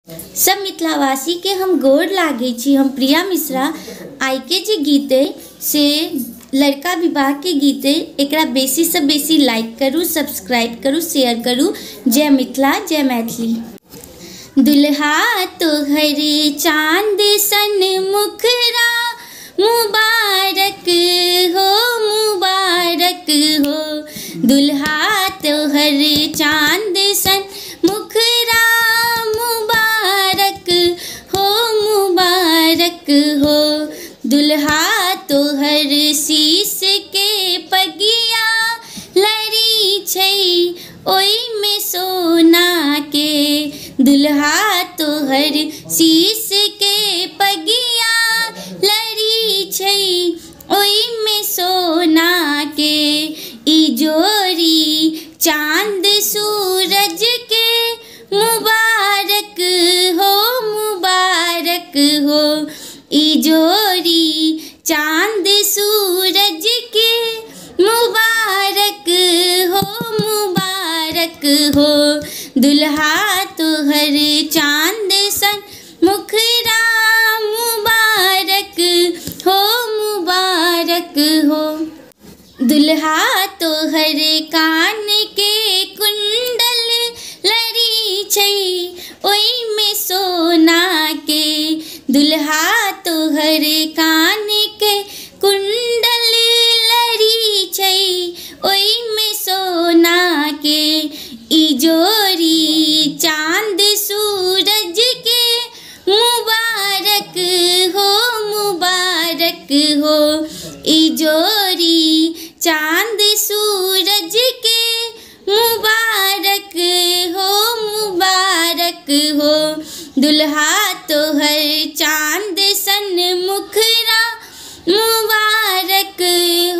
सब मिथिलावासी के हम गोर लागे छी। हम प्रिया मिश्रा। आई के जे गीत से लड़का विवाह के गीत एकरा बेसी से बेसी लाइक करू, सब्सक्राइब करू, शेयर करू। जय मिथिला, जय मैथिली। दुल्हा तोहर चांद सन मुखरा मुबारक हो, मुबारक हो। दुल्हा तोहर चांद सन मुखरा मुबारक हो, मुबारक हो। दुल्हा तोहर शीश के पगिया लड़ी छै ओई में सोना के। दुल्हा तोहर शीश के पगिया लड़ी छै ओई में सोना के। ई जोड़ी चांद सूरज के मुबारक हो, मुबारक हो। ई जोड़ी चांद सूरज के मुबारक हो, मुबारक हो। दुल्हा तोहर चांद सन मुखरा मुबारक हो, मुबारक हो। दुल्हा तोहर कान के कुंडल लड़ी छै ओई में सोना के। दुल्हा तोहर कान के कुंडल लड़ी छै ओई में सोना के। ई जोड़ी चांद सूरज के मुबारक हो, मुबारक हो। ई जोड़ी चांद सूरज के मुबारक हो, मुबारक हो। दुल्हा तोहर चांद सन मुखरा मुबारक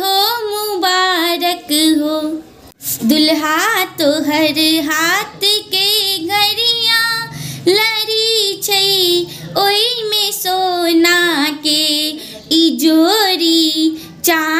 हो, मुबारक हो। दुल्हा तोहर हाथ के घड़िया लड़ी छै ओई में सोना के। ई जोड़ी चांद